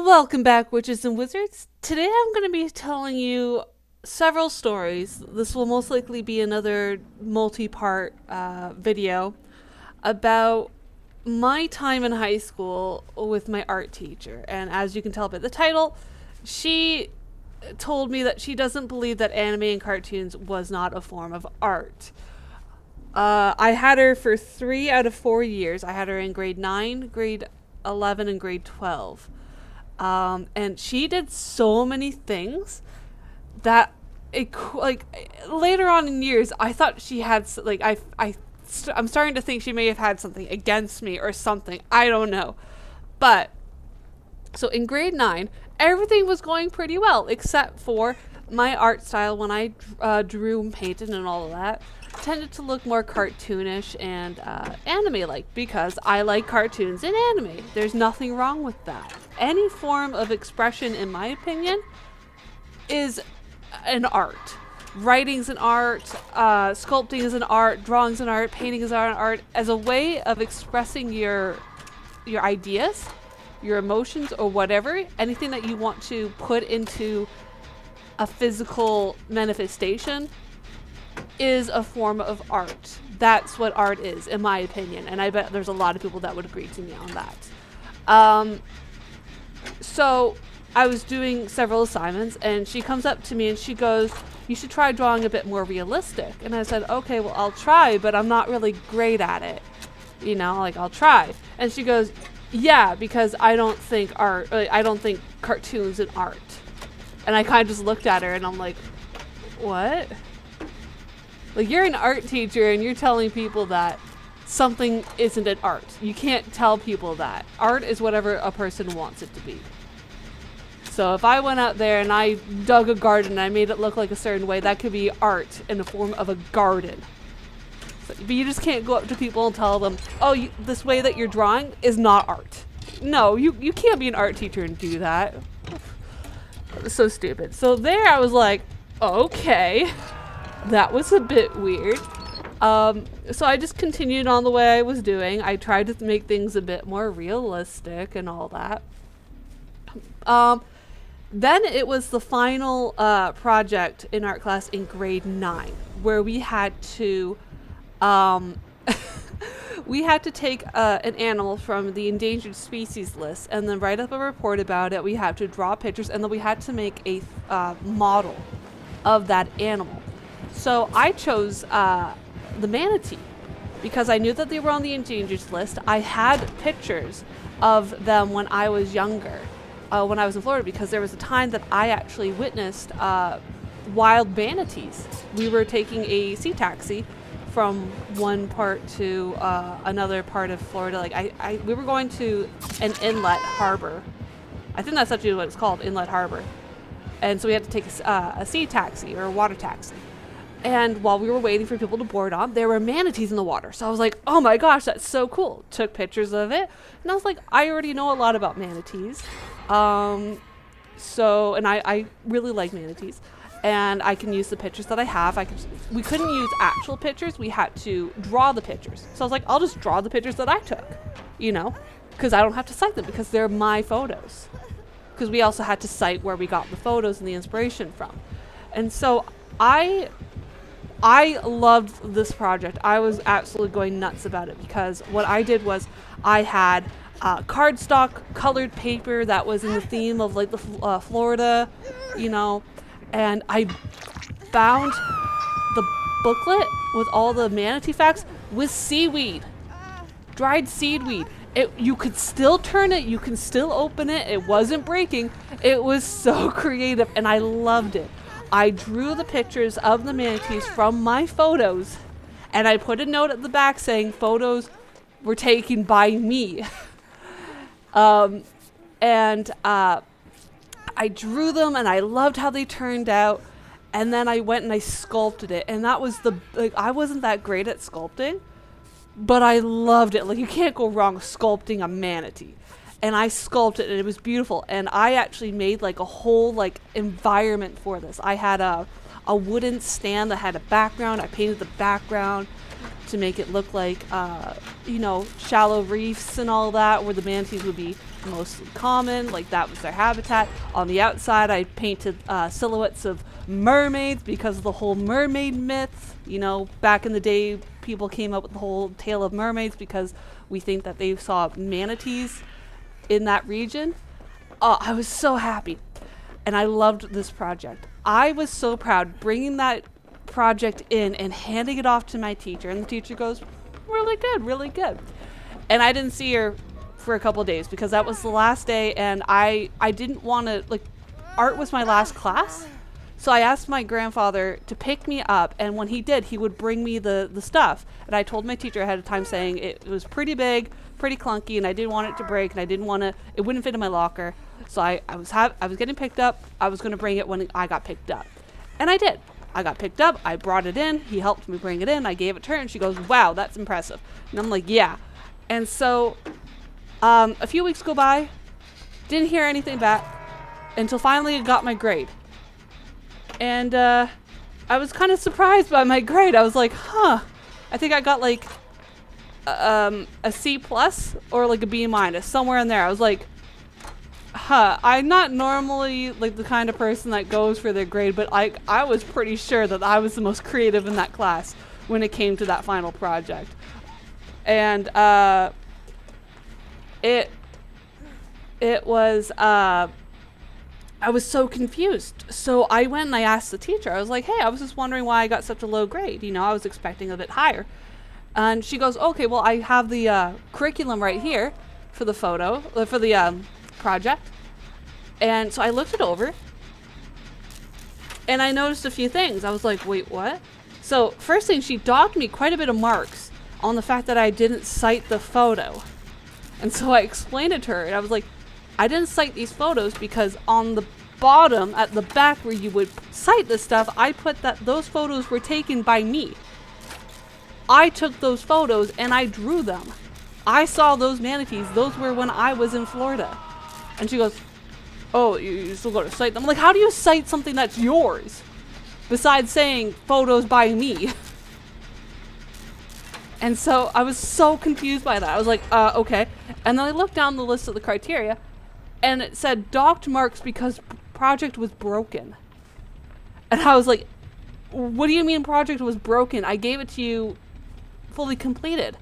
Welcome back, witches and wizards. Today I'm going to be telling you several stories. This will most likely be another multi-part video about my time in high school with my art teacher. And as you can tell by the title, she told me that she doesn't believe that anime and cartoons was not a form of art. I had her for 3 out of 4 years. I had her in grade 9, grade 11, and grade 12. And she did so many things that later on in years, I thought she had, I'm starting to think she may have had something against me or something. I don't know. But, so in grade 9, everything was going pretty well, except for my art style when I drew and painted and all of that tended to look more cartoonish and anime-like, because I like cartoons and anime. There's nothing wrong with that. Any form of expression, in my opinion, is an art. Writing's an art, sculpting is an art, drawing's an art, painting is an art, as a way of expressing your ideas, your emotions, or whatever, anything that you want to put into a physical manifestation is a form of art. That's what art is, in my opinion, and I bet there's a lot of people that would agree to me on that. So I was doing several assignments, and she comes up to me and she goes, "You should try drawing a bit more realistic." And I said, "Okay, well, I'll try, but I'm not really great at it. You know, like, I'll try." And she goes, "Yeah, because I don't think cartoons and art." And I kind of just looked at her and I'm like, what? Like, you're an art teacher and you're telling people that something isn't an art. You can't tell people that. Art is whatever a person wants it to be. So if I went out there and I dug a garden and I made it look like a certain way, that could be art in the form of a garden. So, but you just can't go up to people and tell them, "Oh, this way that you're drawing is not art." No, you can't be an art teacher and do that. So stupid. So there I was like, okay, that was a bit weird. So I just continued on the way I was doing. I tried to make things a bit more realistic and all that. Then it was the final project in art class in grade 9, where we had to take an animal from the endangered species list and then write up a report about it. We had to draw pictures, and then we had to make a model of that animal. So I chose the manatee because I knew that they were on the endangered list. I had pictures of them when I was younger, when I was in Florida, because there was a time that I actually witnessed wild manatees. We were taking a sea taxi from one part to another part of Florida. Like we were going to an inlet harbor. I think that's actually what it's called, inlet harbor. And so we had to take a sea taxi or a water taxi. And while we were waiting for people to board on, there were manatees in the water. So I was like, oh my gosh, that's so cool. Took pictures of it. And I was like, I already know a lot about manatees. And I really like manatees. And I can use the pictures that I have. We couldn't use actual pictures. We had to draw the pictures. So I was like, I'll just draw the pictures that I took, because I don't have to cite them because they're my photos. Because we also had to cite where we got the photos and the inspiration from. And so I loved this project. I was absolutely going nuts about it, because what I did was I had cardstock colored paper that was in the theme of like the Florida, and I bound the booklet with all the manatee facts with seaweed, dried seaweed. You could still turn it, you can still open it, it wasn't breaking. It was so creative and I loved it. I drew the pictures of the manatees from my photos, and I put a note at the back saying photos were taken by me. I drew them and I loved how they turned out, and then I went and I sculpted it, and that was I wasn't that great at sculpting, but I loved it. Like, you can't go wrong sculpting a manatee. And I sculpted it, and it was beautiful. And I actually made like a whole environment for this. I had a wooden stand that had a background. I painted the background. to make it look like, shallow reefs and all that, where the manatees would be mostly common, like that was their habitat. On the outside, I painted silhouettes of mermaids because of the whole mermaid myth. Back in the day, people came up with the whole tale of mermaids because we think that they saw manatees in that region. Oh, I was so happy. And I loved this project. I was so proud bringing that project in and handing it off to my teacher. And the teacher goes, really good, really good. And I didn't see her for a couple of days because that was the last day. And I didn't want to, art was my last class. So I asked my grandfather to pick me up, and when he did, he would bring me the stuff. And I told my teacher ahead of time saying it was pretty big, pretty clunky, and I didn't want it to break, and I didn't want it wouldn't fit in my locker. So I was getting picked up. I was going to bring it when I got picked up. And I did. I got picked up. I brought it in. He helped me bring it in. I gave it to her, and she goes, wow, that's impressive. And I'm like, yeah. And so a few weeks go by. Didn't hear anything back until finally I got my grade. And I was kind of surprised by my grade. I was like, I think I got a C plus or a B minus, somewhere in there. I was like, I'm not normally the kind of person that goes for their grade, but I was pretty sure that I was the most creative in that class when it came to that final project. And it was I was so confused. So I went and I asked the teacher. I was like, hey, I was just wondering why I got such a low grade. I was expecting a bit higher. And she goes, okay, well, I have the curriculum right here for the project. And so I looked it over. And I noticed a few things. I was like, wait, what? So first thing, she docked me quite a bit of marks on the fact that I didn't cite the photo. And so I explained it to her. And I was like, I didn't cite these photos because on the bottom at the back where you would cite this stuff, I put that those photos were taken by me. I took those photos and I drew them. I saw those manatees. Those were when I was in Florida. And she goes, oh, you still got to cite them? I'm like, how do you cite something that's yours? Besides saying photos by me. And so I was so confused by that. I was like, okay. And then I looked down the list of the criteria. And it said docked marks because project was broken. And I was like, what do you mean project was broken? I gave it to you fully completed.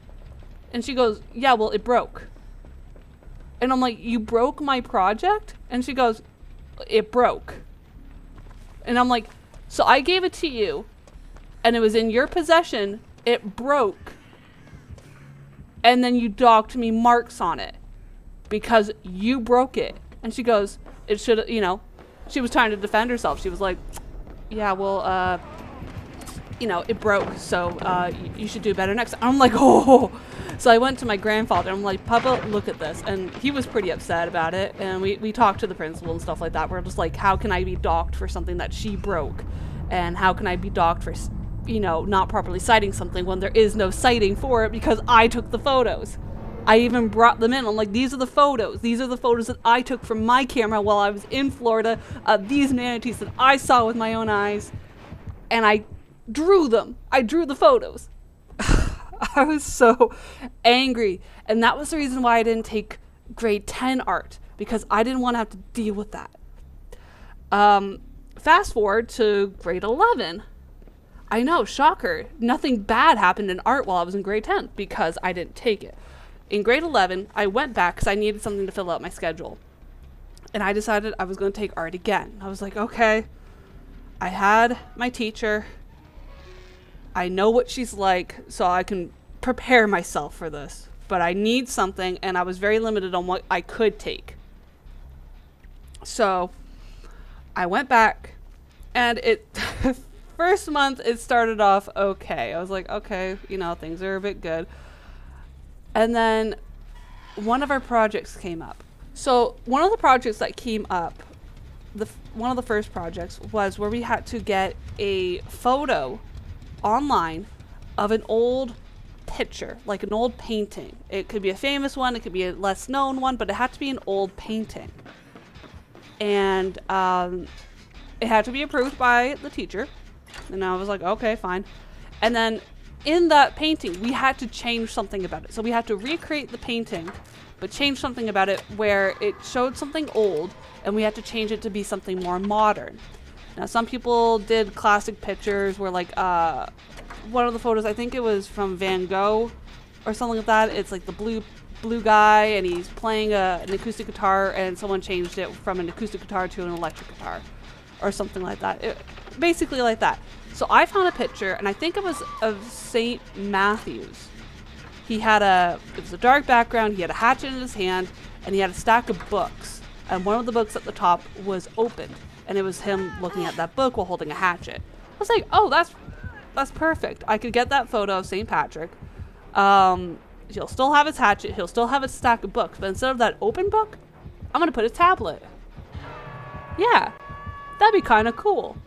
And she goes, yeah, well, it broke. And I'm like, you broke my project? And she goes, it broke. And I'm like, so I gave it to you and it was in your possession. It broke. And then you docked me marks on it. Because you broke it. And she goes, it should, she was trying to defend herself. She was like, yeah, well, it broke. So you should do better next time. I'm like, oh. So I went to my grandfather. I'm like, Papa, look at this. And he was pretty upset about it. And we talked to the principal and stuff like that. We're just like, how can I be docked for something that she broke? And how can I be docked for, not properly citing something when there is no citing for it because I took the photos. I even brought them in. I'm like, these are the photos. These are the photos that I took from my camera while I was in Florida of these manatees that I saw with my own eyes. And I drew them. I drew the photos. I was so angry. And that was the reason why I didn't take grade 10 art, because I didn't want to have to deal with that. Fast forward to grade 11. I know, shocker. Nothing bad happened in art while I was in grade 10 because I didn't take it. In grade 11, I went back because I needed something to fill out my schedule. And I decided I was going to take art again. I was like, okay, I had my teacher. I know what she's like, so I can prepare myself for this. But I need something, and I was very limited on what I could take. So I went back, and first month it started off okay. I was like, okay, things are a bit good. And then one of our projects came up. So one of the projects that came up, one of the first projects was where we had to get a photo online of an old picture, like an old painting. It could be a famous one, it could be a less known one, but it had to be an old painting. And it had to be approved by the teacher. And I was like, okay, fine. And then in that painting, we had to change something about it. So we had to recreate the painting, but change something about it where it showed something old, and we had to change it to be something more modern. Now, some people did classic pictures where, like, one of the photos, I think it was from Van Gogh or something like that. It's like the blue guy, and he's playing an acoustic guitar, and someone changed it from an acoustic guitar to an electric guitar or something like that. Basically like that. So I found a picture, and I think it was of St. Matthew's. It was a dark background, he had a hatchet in his hand, and he had a stack of books. And one of the books at the top was opened, and it was him looking at that book while holding a hatchet. I was like, oh, that's perfect. I could get that photo of St. Patrick. He'll still have his hatchet, he'll still have his stack of books, but instead of that open book, I'm gonna put a tablet. Yeah, that'd be kind of cool.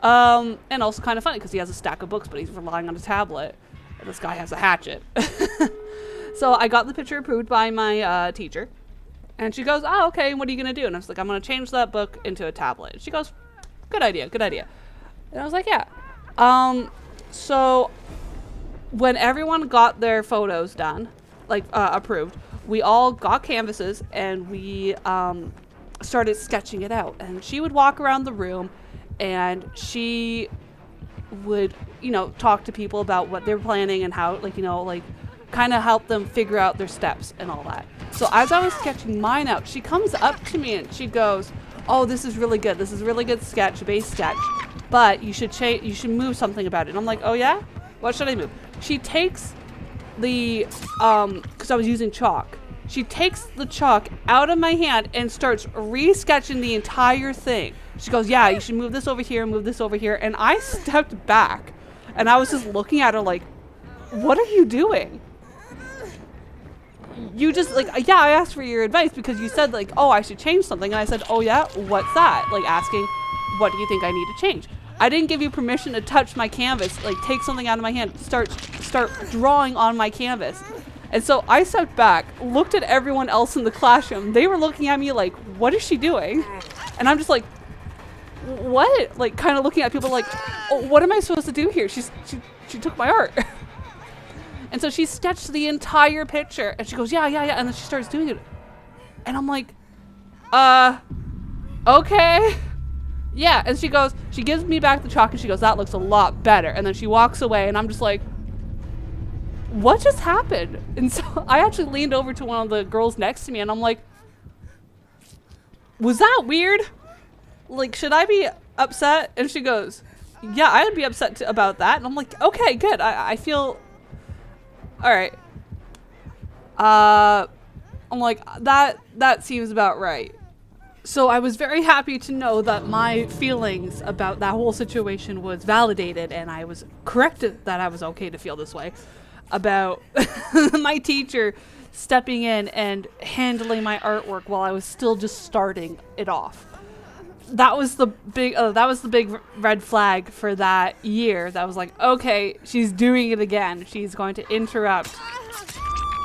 And also kind of funny because he has a stack of books, but he's relying on a tablet. And this guy has a hatchet. So I got the picture approved by my teacher. And she goes, oh, okay, what are you going to do? And I was like, I'm going to change that book into a tablet. And she goes, good idea, good idea. And I was like, yeah. So when everyone got their photos done, like approved, we all got canvases and we started sketching it out. And she would walk around the room, and she would, talk to people about what they're planning and how, kind of help them figure out their steps and all that. So as I was sketching mine out, she comes up to me and she goes, oh, this is really good. This is a really good base sketch, but you should move something about it. And I'm like, oh yeah? What should I move? She takes the, because I was using chalk. She takes the chalk out of my hand and starts re-sketching the entire thing. She goes, yeah, you should move this over here, move this over here. And I stepped back and I was just looking at her like, what are you doing? You just yeah, I asked for your advice because you said oh, I should change something. And I said, oh yeah, what's that? Asking, what do you think I need to change? I didn't give you permission to touch my canvas, take something out of my hand, start drawing on my canvas. And so I stepped back, looked at everyone else in the classroom. They were looking at me like, what is she doing? And I'm just like, what? Kind of looking at people oh, what am I supposed to do here? She took my art. And so she sketched the entire picture and she goes, yeah. And then she starts doing it. And I'm like, okay. Yeah. And she gives me back the chalk and she goes, that looks a lot better. And then she walks away and I'm just like, what just happened? And so I actually leaned over to one of the girls next to me and I'm like, was that weird? Should I be upset? And she goes, yeah, I would be upset about that. And I'm like, okay, good. I feel, all right. I'm like, that seems about right. So I was very happy to know that my feelings about that whole situation was validated and I was corrected that I was okay to feel this way about my teacher stepping in and handling my artwork while I was still just starting it off. That was the big red flag for that year. That was like, okay, she's doing it again. She's going to interrupt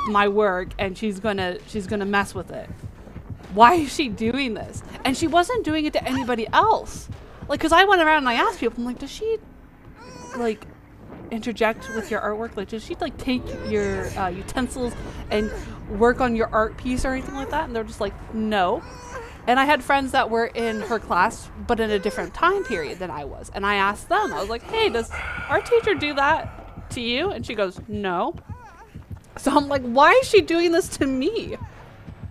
my work and she's gonna mess with it. Why is she doing this? And she wasn't doing it to anybody else. Cause I went around and I asked people, I'm like, does she interject with your artwork? Does she take your utensils and work on your art piece or anything like that? And they're just like, no. And I had friends that were in her class, but in a different time period than I was. And I asked them, I was like, hey, does our teacher do that to you? And she goes, no. So I'm like, why is she doing this to me?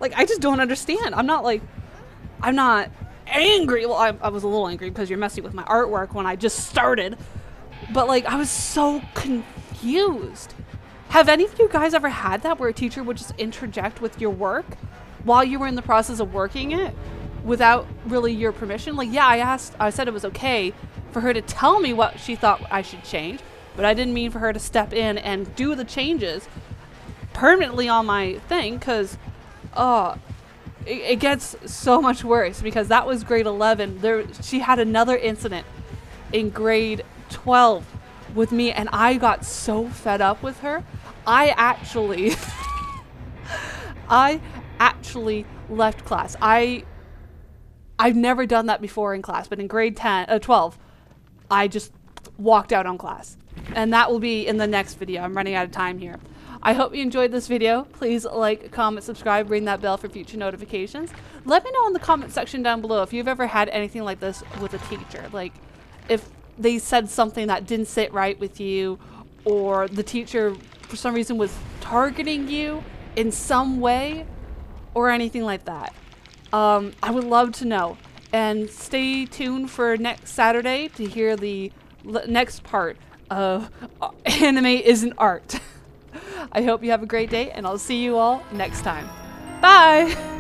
I just don't understand. I'm not angry. Well, I was a little angry because you're messing with my artwork when I just started. But I was so confused. Have any of you guys ever had that where a teacher would just interject with your work while you were in the process of working it without really your permission? Yeah, I said it was okay for her to tell me what she thought I should change, but I didn't mean for her to step in and do the changes permanently on my thing because it gets so much worse because that was grade 11. She had another incident in grade 12 with me and I got so fed up with her. I actually left class. I've never done that before in class, but in grade 12, I just walked out on class And that will be in the next video. I'm running out of time here. I hope you enjoyed this video. Please like, comment, subscribe, ring that bell for future notifications. Let me know in the comment section down below if you've ever had anything like this with a teacher. Like, if they said something that didn't sit right with you, or the teacher for some reason was targeting you in some way, or anything like that. I would love to know. And stay tuned for next Saturday to hear the next part of Anime Isn't Art. I hope you have a great day, and I'll see you all next time. Bye!